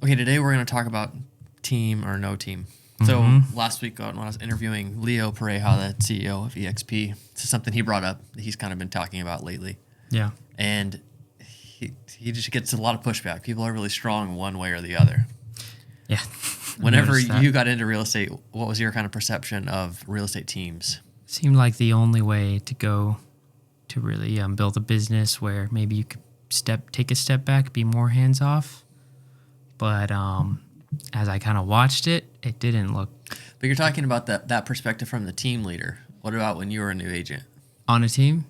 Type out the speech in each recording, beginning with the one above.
Okay, today we're going to talk about team or no team. So last week when I was interviewing Leo Pareja, the CEO of EXP, this is something he brought up that he's kind of been talking about lately. Yeah. And he just gets a lot of pushback. People are really strong one way or the other. Yeah. Whenever you got into real estate, what was your kind of perception of real estate teams? Seemed like the only way to go to really build a business where maybe you could take a step back, be more hands off. But as I kind of watched it, it didn't look But you're talking about that perspective from the team leader. What about when you were a new agent? on a team.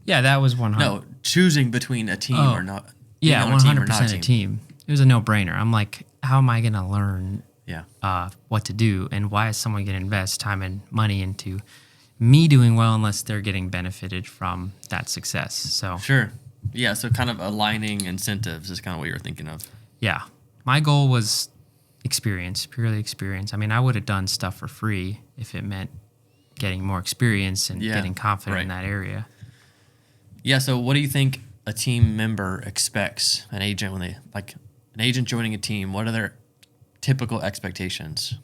Yeah, that was 100. No, choosing between a team or not. Yeah, being on 100% a team. It was a no-brainer. I'm like, how am I going to learn what to do, and why is someone going to invest time and money into me doing well unless they're getting benefited from that success? So Sure. Yeah, so kind of aligning incentives is kind of what you're thinking of. yeah, my goal was experience, purely experience. I mean, I would have done stuff for free if it meant getting more experience and getting confident in that area. Yeah, so what do you think a team member expects an agent an agent joining a team? What are their typical expectations?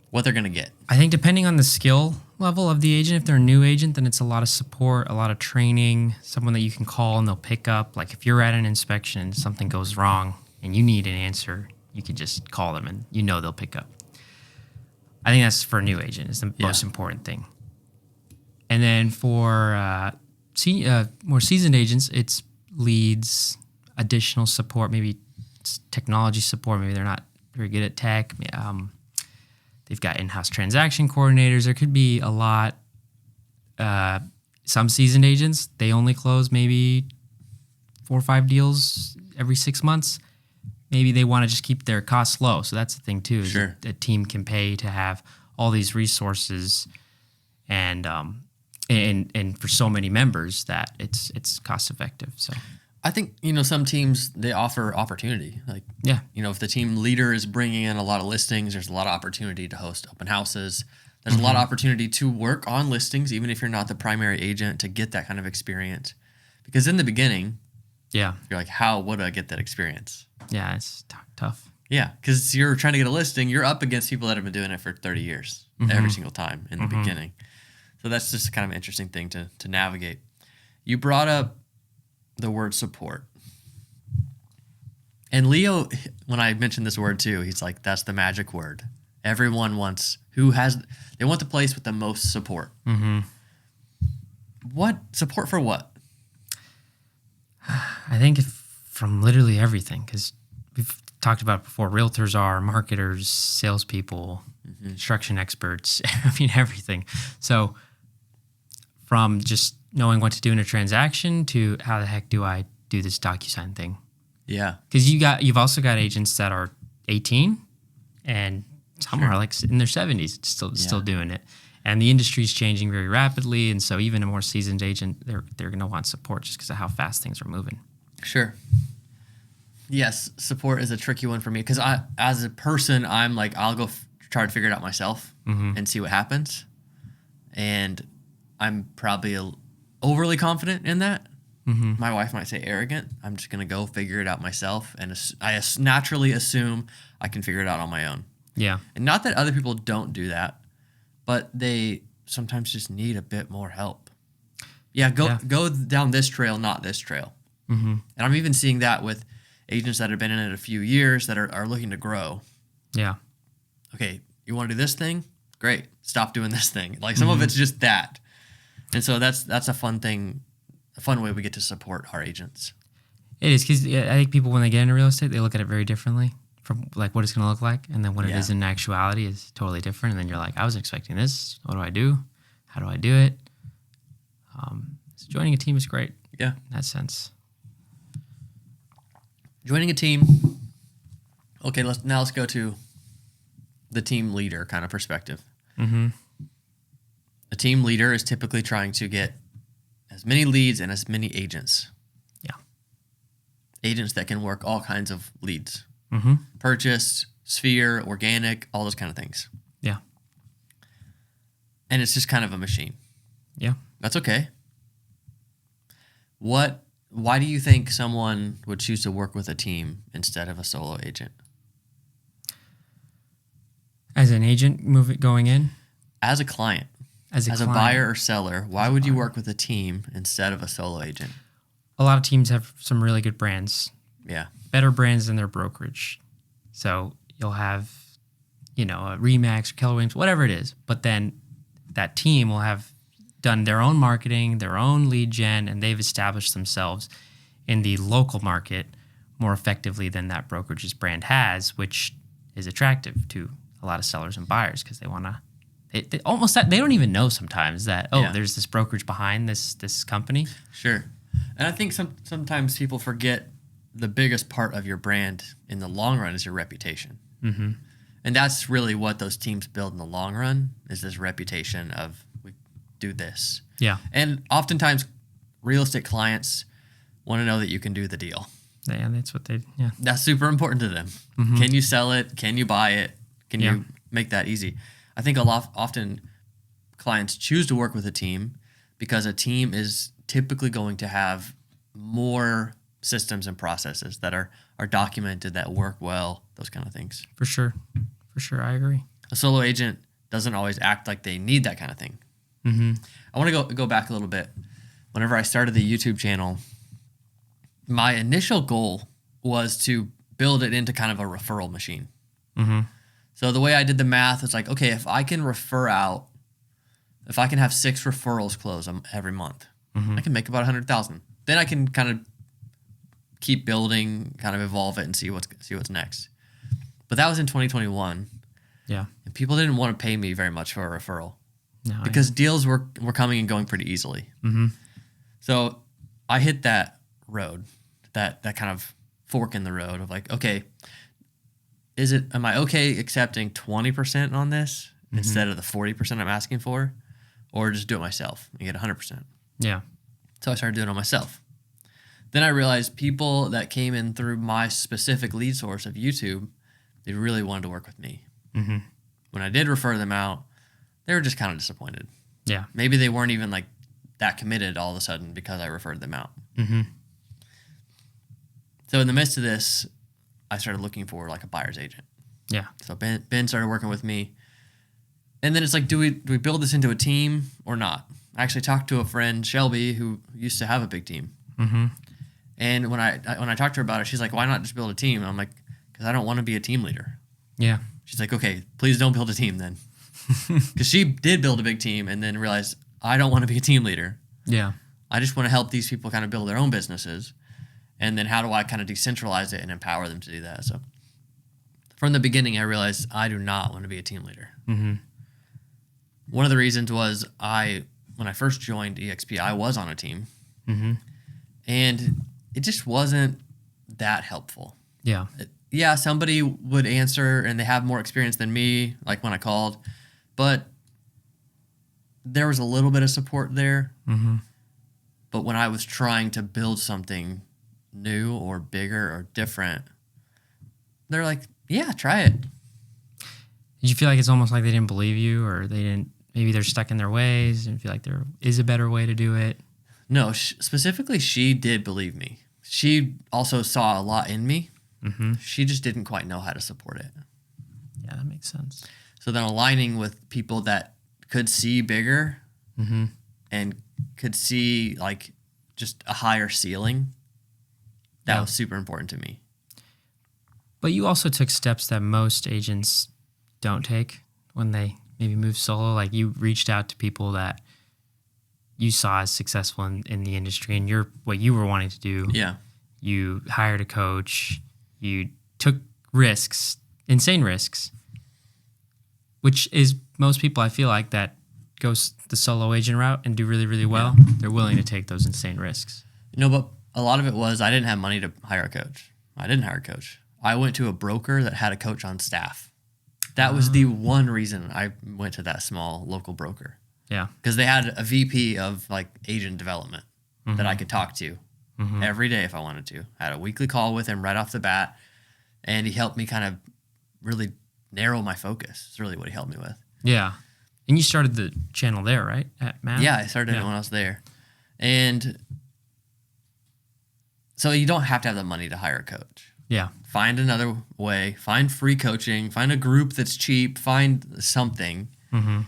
What they're going to get? I think depending on the skill level of the agent, if they're a new agent, then it's a lot of support, a lot of training, someone that you can call and they'll pick up. Like if you're at an inspection and something goes wrong and you need an answer, you can just call them and they'll pick up. I think that's for a new agent is the most important thing. And then for more seasoned agents, it's leads, additional support, maybe technology support. Maybe they're not very good at tech. They've got in-house transaction coordinators. There could be a lot. Some seasoned agents, they only close maybe 4 or 5 deals every 6 months. Maybe they want to just keep their costs low. So that's the thing too. Is Sure. a team can pay to have all these resources and for so many members that it's cost effective. So I think, some teams, they offer opportunity. If the team leader is bringing in a lot of listings, there's a lot of opportunity to host open houses. There's a lot of opportunity to work on listings, even if you're not the primary agent, to get that kind of experience. Because in the beginning, you're like, how would I get that experience? Yeah, it's tough. Yeah, because you're trying to get a listing, you're up against people that have been doing it for 30 years every single time in the beginning. So that's just kind of an interesting thing to navigate. You brought up the word support. And Leo, when I mentioned this word too, he's like, that's the magic word. Everyone wants, they want the place with the most support. What? Support for what? I think from literally everything, because we've talked about it before. Realtors are marketers, salespeople, construction experts. I mean, everything. So from just knowing what to do in a transaction to how the heck do I do this DocuSign thing? Yeah. Because you've also got agents that are 18 and some are like in their 70s still doing it. And the industry is changing very rapidly. And so even a more seasoned agent, they're going to want support just because of how fast things are moving. Sure. Yes, support is a tricky one for me because as a person, I'm like, I'll go try to figure it out myself and see what happens. And I'm probably overly confident in that. My wife might say arrogant. I'm just going to go figure it out myself. And I naturally assume I can figure it out on my own. Yeah. And not that other people don't do that, but they sometimes just need a bit more help. Go down this trail, not this trail. And I'm even seeing that with agents that have been in it a few years that are looking to grow. Yeah. Okay, you want to do this thing? Great. Stop doing this thing. Like some of it's just that. And so that's a fun thing, a fun way we get to support our agents. It is because I think people, when they get into real estate, they look at it very differently from like what it's going to look like. And then what it is in actuality is totally different. And then you're like, I was expecting this. What do I do? How do I do it? So joining a team is great. Yeah. In that sense. Joining a team. Okay, let's go to the team leader kind of perspective. A team leader is typically trying to get as many leads and as many agents. Yeah. Agents that can work all kinds of leads. Purchase, sphere, organic, all those kind of things. Yeah. And it's just kind of a machine. Yeah. That's okay. What Why do you think someone would choose to work with a team instead of a solo agent? As an agent going in? As a client, As a client, buyer or seller, why would you work with a team instead of a solo agent? a lot of teams have some really good brands, Yeah. better brands than their brokerage. So you'll have, a Remax or Keller Williams, whatever it is. But then that team will have done their own marketing, their own lead gen, and they've established themselves in the local market more effectively than that brokerage's brand has, which is attractive to a lot of sellers and buyers because they want to. They don't even know sometimes that there's this brokerage behind this company. Sure. And I think sometimes people forget the biggest part of your brand in the long run is your reputation. Mm-hmm. And that's really what those teams build in the long run is this reputation of we do this. Yeah. And oftentimes real estate clients want to know that you can do the deal. Yeah, that's what That's super important to them. Mm-hmm. Can you sell it? Can you buy it? Can you make that easy? I think often clients choose to work with a team because a team is typically going to have more systems and processes that are documented, that work well, those kind of things. For sure. I agree. A solo agent doesn't always act like they need that kind of thing. Mm-hmm. I want to go back a little bit. Whenever I started the YouTube channel, my initial goal was to build it into kind of a referral machine. Mm-hmm. So the way I did the math is like, okay, if I can have 6 referrals close every month, I can make about 100,000. Then I can kind of keep building, kind of evolve it and see what's next. But that was in 2021. Yeah. And people didn't want to pay me very much for a referral No, because deals were coming and going pretty easily. Mm-hmm. So I hit that road, that kind of fork in the road of like, okay, am I okay accepting 20% on this instead of the 40% I'm asking for, or just do it myself and get 100%? Yeah. So I started doing it myself. Then I realized people that came in through my specific lead source of YouTube, they really wanted to work with me. Mm-hmm. When I did refer them out, they were just kind of disappointed. Yeah. Maybe they weren't even like that committed all of a sudden because I referred them out. Mm-hmm. So in the midst of this, I started looking for like a buyer's agent. Yeah. So Ben started working with me. And then it's like, do we build this into a team or not? I actually talked to a friend, Shelby, who used to have a big team. Mm-hmm. And when I talked to her about it, she's like, why not just build a team? And I'm like, because I don't want to be a team leader. Yeah. She's like, okay, please don't build a team then. Because she did build a big team and then realized, I don't want to be a team leader. Yeah. I just want to help these people kind of build their own businesses. And then how do I kind of decentralize it and empower them to do that? So from the beginning, I realized I do not want to be a team leader. Mm-hmm. One of the reasons was when I first joined EXP, I was on a team. Mm-hmm. And it just wasn't that helpful. Yeah. Yeah, somebody would answer and they have more experience than me, like when I called. But there was a little bit of support there. Mm-hmm. But when I was trying to build something new or bigger or different, they're like, yeah, try it. Did you feel like it's almost like they didn't believe you, or maybe they're stuck in their ways and feel like there is a better way to do it? No, specifically, she did believe me. She also saw a lot in me. Mm-hmm. She just didn't quite know how to support it. Yeah, that makes sense. So then aligning with people that could see bigger Mm-hmm. and could see like just a higher ceiling, that was super important to me. But you also took steps that most agents don't take when they maybe move solo. Like you reached out to people that you saw as successful in the industry and what you were wanting to do. Yeah. You hired a coach. You took risks, insane risks, which is most people, I feel like, that goes the solo agent route and do really, really well. Yeah. They're willing to take those insane risks. But a lot of it was I didn't have money to hire a coach. I didn't hire a coach. I went to a broker that had a coach on staff. That was the one reason I went to that small local broker. Yeah. Because they had a VP of like agent development that I could talk to every day if I wanted to. I had a weekly call with him right off the bat, and he helped me kind of really narrow my focus. It's really what he helped me with. Yeah. And you started the channel there, right? At Matt? Yeah, I started it when I was there. And So you don't have to have the money to hire a coach. Yeah. Find another way. Find free coaching. Find a group that's cheap. Find something. Mm-hmm.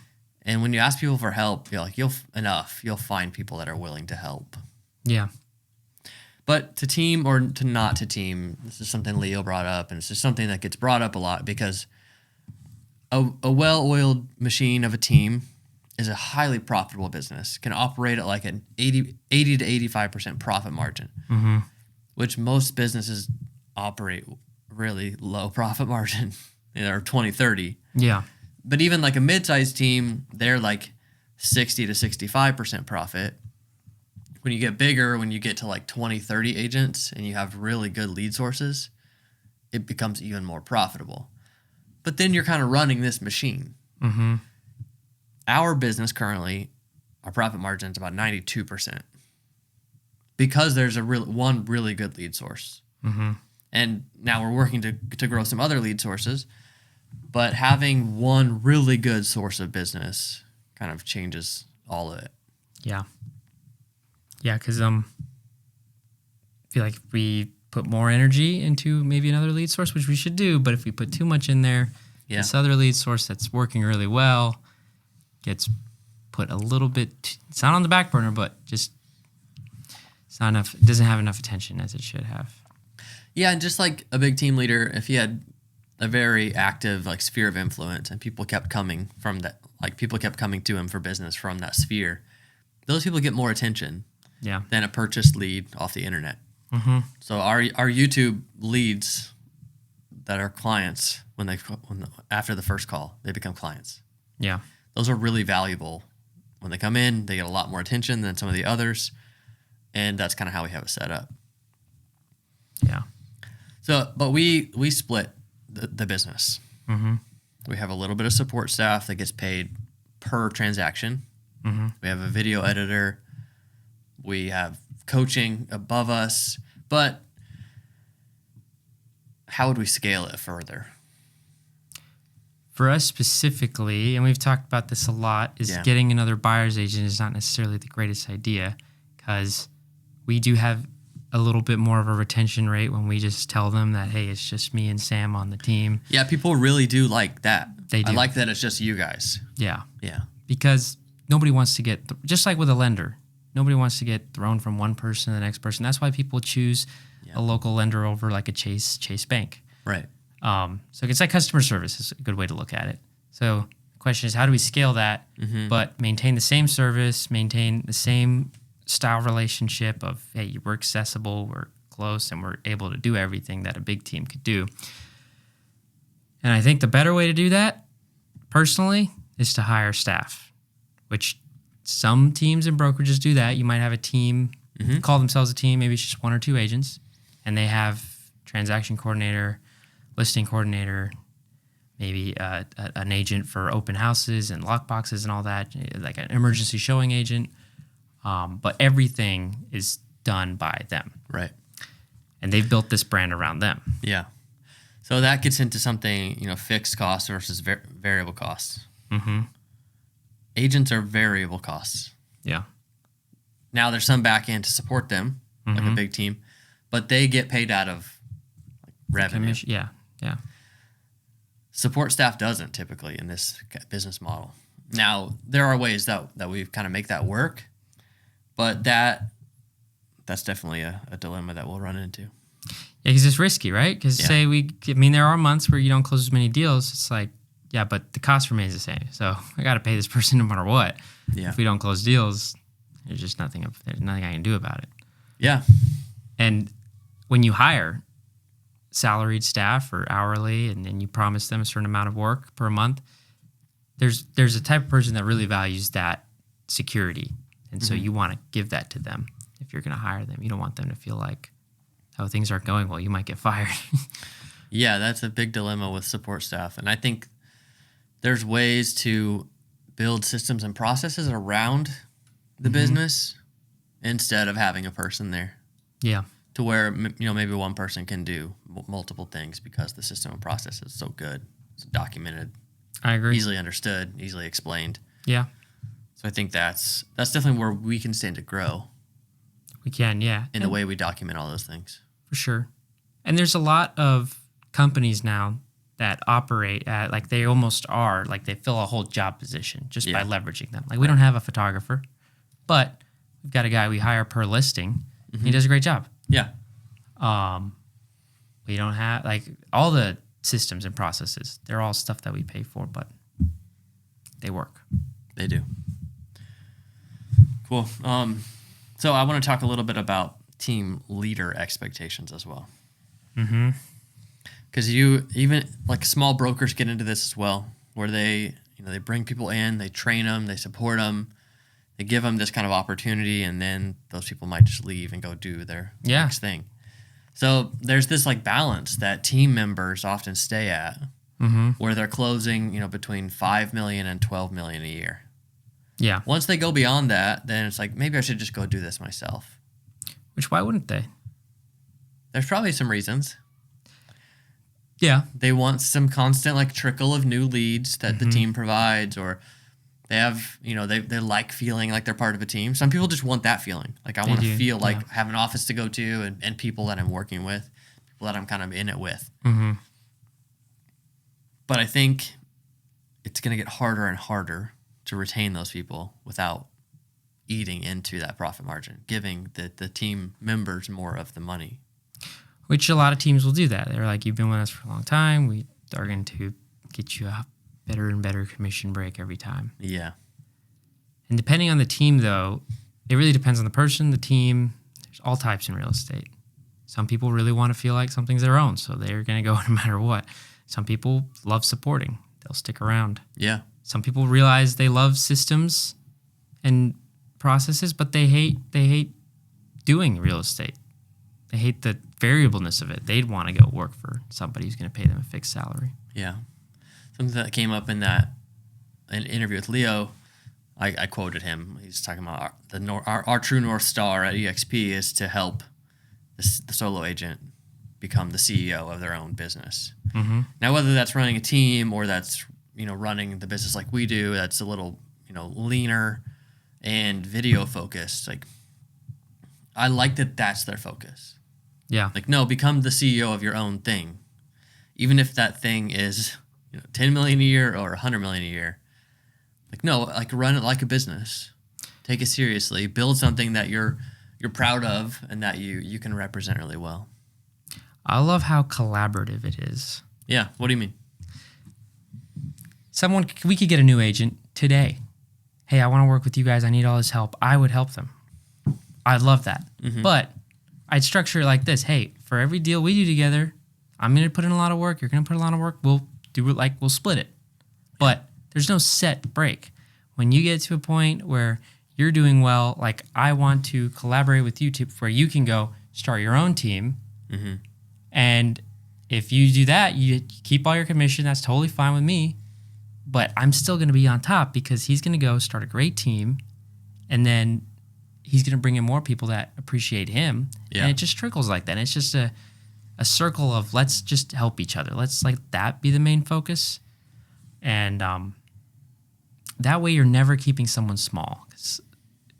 And when you ask people for help, you'll find people that are willing to help. Yeah. But to team or to not to team, this is something Leo brought up, and it's just something that gets brought up a lot because a well-oiled machine of a team is a highly profitable business, can operate at like an 80 to 85% profit margin, Mm-hmm. which most businesses operate really low profit margin, or 20, 30. Yeah. But even like a mid-sized team, they're like 60 to 65% profit. When you get bigger, when you get to like 20, 30 agents and you have really good lead sources, it becomes even more profitable. But then you're kind of running this machine. Mm-hmm. Our business currently, our profit margin is about 92% because there's one really good lead source. Mm-hmm. And now we're working to grow some other lead sources. But having one really good source of business kind of changes all of it. Yeah. Yeah, because I feel like if we put more energy into maybe another lead source, which we should do, but if we put too much in there, this other lead source that's working really well gets put a little bit, it's not on the back burner, but just it's not enough, it doesn't have enough attention as it should have. Yeah, and just like a big team leader, if he had a very active like sphere of influence and people kept coming from that, like people kept coming to him for business from that sphere, those people get more attention than a purchased lead off the internet. Mm-hmm. So our YouTube leads that are clients, after the first call, they become clients. Yeah. Those are really valuable. When they come in, they get a lot more attention than some of the others, and that's kind of how we have it set up. Yeah. So, but we split the business. Mm-hmm. We have a little bit of support staff that gets paid per transaction. Mm-hmm. We have a video editor. We have coaching above us. But how would we scale it further? For us specifically, and we've talked about this a lot, is getting another buyer's agent is not necessarily the greatest idea because we do have a little bit more of a retention rate when we just tell them that, hey, it's just me and Sam on the team. Yeah, people really do like that. They do. I like that it's just you guys. Yeah. Yeah. Because nobody wants to get, just like with a lender, nobody wants to get thrown from one person to the next person. That's why people choose a local lender over like a Chase Bank. Right. So it's like customer service is a good way to look at it. So the question is, how do we scale that, but maintain the same service, maintain the same style relationship of, hey, we're accessible, we're close, and we're able to do everything that a big team could do. And I think the better way to do that, personally, is to hire staff, which some teams and brokerages do that. You might have a team, call themselves a team, maybe it's just one or two agents, and they have transaction coordinator, listing coordinator, maybe an agent for open houses and lock boxes and all that, like an emergency showing agent. But everything is done by them. Right. And they've built this brand around them. Yeah. So that gets into something, fixed costs versus variable costs. Mm-hmm. Agents are variable costs. Yeah. Now there's some back end to support them, like a big team, but they get paid out of revenue. Commission. Yeah. Yeah. Support staff doesn't typically in this business model. Now there are ways that we kind of make that work, but that's definitely a dilemma that we'll run into. Yeah, because it's risky, right? Because there are months where you don't close as many deals. It's like, yeah, but the cost remains the same. So I got to pay this person no matter what. Yeah. If we don't close deals, there's nothing I can do about it. Yeah. And when you hire salaried staff or hourly and then you promise them a certain amount of work per month, there's a type of person that really values that security. And so you want to give that to them if you're going to hire them. You don't want them to feel like, oh, things aren't going well, you might get fired. Yeah, that's a big dilemma with support staff. And I think there's ways to build systems and processes around the business instead of having a person there. Yeah. To where, maybe one person can do multiple things because the system and process is so good. It's documented. I agree. Easily understood, easily explained. Yeah. So I think that's definitely where we can stand to grow. We can, yeah. in the way we document all those things. For sure. And there's a lot of companies now that operate at, like, they almost are, like, they fill a whole job position just by leveraging them. Like, we don't have a photographer, but we've got a guy we hire per listing. He does a great job. Yeah. We don't have, like, all the systems and processes. They're all stuff that we pay for, but they work. They do. Cool. So I want to talk a little bit about team leader expectations as well. Mm-hmm. Because even like small brokers get into this as well, where they bring people in, they train them, they support them, they give them this kind of opportunity, and then those people might just leave and go do their next thing. So there's this like balance that team members often stay at, where they're closing, between $5 million and $12 million a year. Yeah. Once they go beyond that, then it's like, maybe I should just go do this myself. Which, why wouldn't they? There's probably some reasons. Yeah. They want some constant like trickle of new leads that the team provides, or they have, they like feeling like they're part of a team. Some people just want that feeling. Like, I want to feel like I have an office to go to and people that I'm working with, people that I'm kind of in it with. Mm-hmm. But I think it's going to get harder and harder to retain those people without eating into that profit margin, giving the team members more of the money. Which a lot of teams will do that. They're like, you've been with us for a long time. We are going to get you a better and better commission break every time. Yeah. And depending on the team, though, it really depends on the person, the team. There's all types in real estate. Some people really want to feel like something's their own, so they're going to go no matter what. Some people love supporting. They'll stick around. Yeah. Some people realize they love systems and processes, but they hate doing real estate. They hate the variableness of it. They'd want to go work for somebody who's going to pay them a fixed salary. Yeah. Something that came up in an interview with Leo, I quoted him. He's talking about our true North Star at EXP is to help the solo agent become the CEO of their own business. Mm-hmm. Now, whether that's running a team or that's running the business like we do, that's a little leaner and video focused. Like, I like that that's their focus. Yeah. Like, no, become the CEO of your own thing, even if that thing is $10 million a year or $100 million a year. Like, no, like, run it like a business. Take it seriously. Build something that you're proud of and that you can represent really well. I love how collaborative it is. Yeah. What do you mean? We could get a new agent today. Hey, I want to work with you guys. I need all this help. I would help them. I'd love that. Mm-hmm. But I'd structure it like this. Hey, for every deal we do together, I'm going to put in a lot of work. You're going to put a lot of work. We'll do it we'll split it. But there's no set break. When you get to a point where you're doing well, like, I want to collaborate with you where you can go start your own team. Mm-hmm. And if you do that, you keep all your commission. That's totally fine with me. But I'm still going to be on top because he's going to go start a great team. And then he's going to bring in more people that appreciate him. Yeah. And it just trickles like that. And it's just a circle of let's just help each other. Let's like that be the main focus. And that way you're never keeping someone small. 'Cause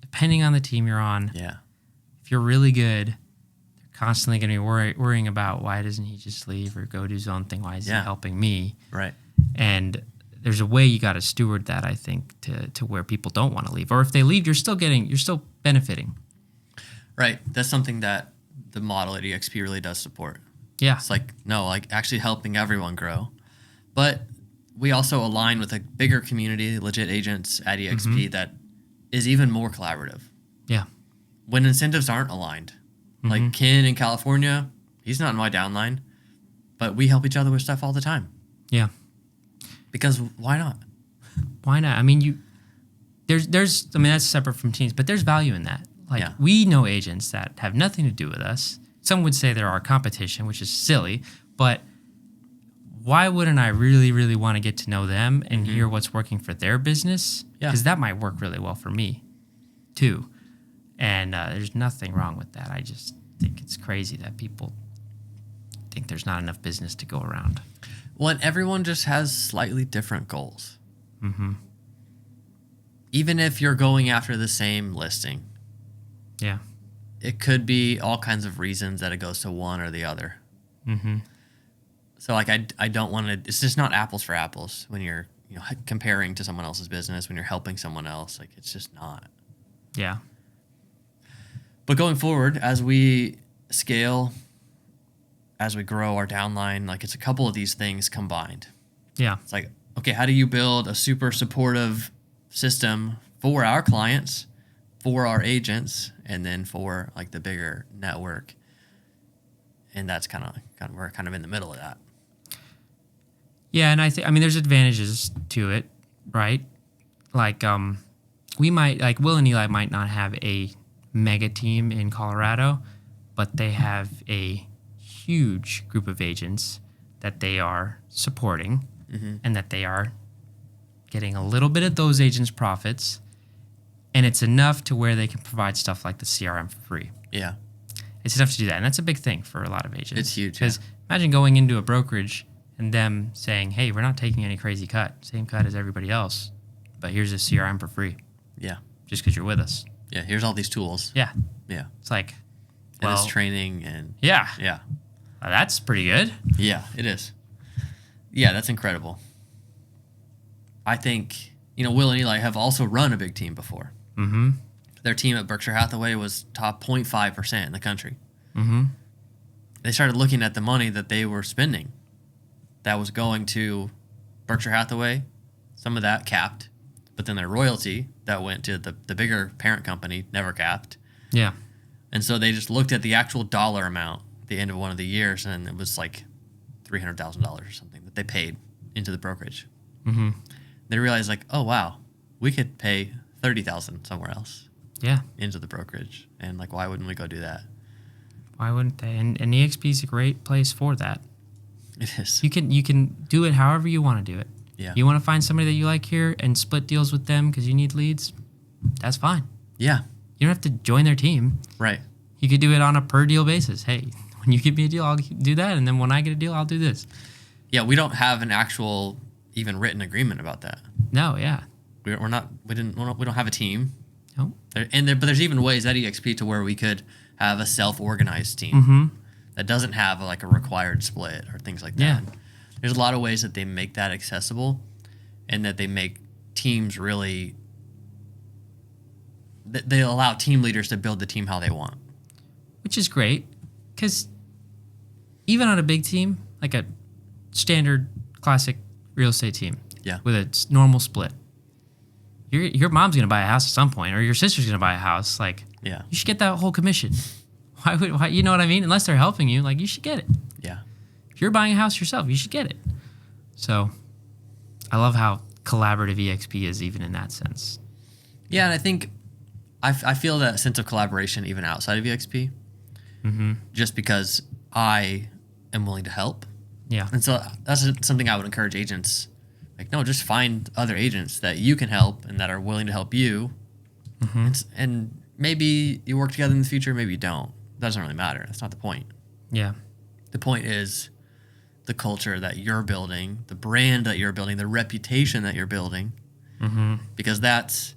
depending on the team you're on, if you're really good, they're constantly going to be worrying about why doesn't he just leave or go do his own thing? Why is he helping me? Right. And there's a way you got to steward that, I think, to where people don't want to leave. Or if they leave, you're still benefiting. Right. That's something that the model at EXP really does support. Yeah. It's like, no, like actually helping everyone grow. But we also align with a bigger community, legit agents at EXP that is even more collaborative. Yeah. When incentives aren't aligned. Like Ken in California, he's not in my downline, but we help each other with stuff all the time. Yeah. Because why not? Why not? I mean, that's separate from teams, but there's value in that. Like, we know agents that have nothing to do with us. Some would say they're our competition, which is silly, but why wouldn't I really, really want to get to know them and hear what's working for their business? Because that might work really well for me, too. And there's nothing wrong with that. I just think it's crazy that people think there's not enough business to go around. Well, and everyone just has slightly different goals. Mm-hmm. Even if you're going after the same listing. Yeah. it could be all kinds of reasons that it goes to one or the other. Mm-hmm. So like I don't want to. It's just not apples for apples when you're comparing to someone else's business, when you're helping someone else. Like it's just not. Yeah. But going forward, as we scale, as we grow our downline, like it's a couple of these things combined. Yeah. It's like, okay, how do you build a super supportive system for our clients, for our agents, and then for like the bigger network? And that's kind of we're kind of in the middle of that. Yeah, and I mean, there's advantages to it, right? Like, we might, like Will and Eli might not have a mega team in Colorado, but they have a huge group of agents that they are supporting, and that they are getting a little bit of those agents' profits, and it's enough to where they can provide stuff like the CRM for free. Yeah. It's enough to do that, and that's a big thing for a lot of agents. It's huge. Because imagine going into a brokerage and them saying, hey, we're not taking any crazy cut, same cut as everybody else, but here's a CRM for free. Yeah. Just because you're with us. Yeah. Here's all these tools. Yeah. Yeah. It's like, And well, it's training and yeah, yeah. That's pretty good. Yeah, it is. Yeah, that's incredible. I think, Will and Eli have also run a big team before. Mm-hmm. Their team at Berkshire Hathaway was top 0.5% in the country. Mm-hmm. They started looking at the money that they were spending that was going to Berkshire Hathaway, some of that capped, but then their royalty that went to the bigger parent company never capped. Yeah. And so they just looked at the actual dollar amount at the end of one of the years, and it was like $300,000 or something that they paid into the brokerage. Mm-hmm. They realized like, oh, wow, we could pay $30,000 somewhere else. Yeah. Into the brokerage. And like, why wouldn't we go do that? Why wouldn't they? And EXP is a great place for that. It is. You can do it however you want to do it. Yeah. You want to find somebody that you like here and split deals with them because you need leads? That's fine. Yeah. You don't have to join their team. Right. You could do it on a per deal basis. Hey, when you give me a deal, I'll do that. And then when I get a deal, I'll do this. Yeah. We don't have an actual even written agreement about that. No. Yeah. We don't have a team. Nope. But there's even ways at EXP to where we could have a self-organized team that doesn't have like a required split or things like that. Yeah. There's a lot of ways that they make that accessible, and that they make teams really. They allow team leaders to build the team how they want. Which is great, because even on a big team, like a standard classic real estate team, Yeah. with a normal split, your mom's gonna buy a house at some point, or your sister's gonna buy a house. Like, Yeah. you should get that whole commission. Why? You know what I mean? Unless they're helping you, like, you should get it. Yeah. If you're buying a house yourself, you should get it. So, I love how collaborative EXP is, even in that sense. Yeah, and I think I feel that sense of collaboration even outside of EXP, just because I am willing to help. Yeah. And so that's something I would encourage agents. Like, no, just find other agents that you can help and that are willing to help you. And maybe you work together in the future, maybe you don't. It doesn't really matter. That's not the point. Yeah. The point is the culture that you're building, the brand that you're building, the reputation that you're building, because that's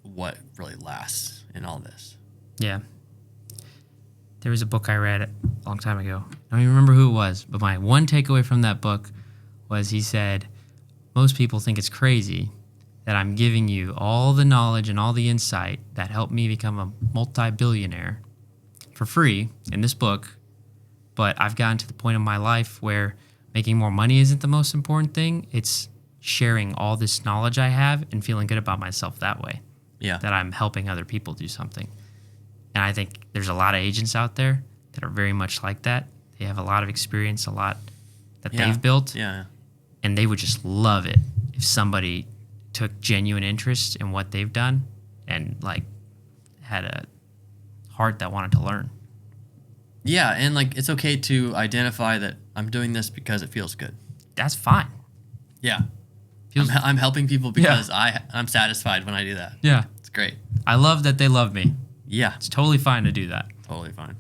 what really lasts in all this. Yeah. There was a book I read a long time ago. I don't even remember who it was, but my one takeaway from that book was he said, most people think it's crazy that I'm giving you all the knowledge and all the insight that helped me become a multi-billionaire for free in this book, but I've gotten to the point in my life where making more money isn't the most important thing. It's sharing all this knowledge I have and feeling good about myself that way. Yeah. That I'm helping other people do something. And I think there's a lot of agents out there that are very much like that. They have a lot of experience, a lot that they've built. Yeah. And they would just love it if somebody took genuine interest in what they've done and like had a heart that wanted to learn. Yeah, and like it's okay to identify that I'm doing this because it feels good. That's fine. Yeah. I'm helping people because I'm satisfied when I do that. Yeah. It's great. I love that they love me. Yeah. It's totally fine to do that. Totally fine.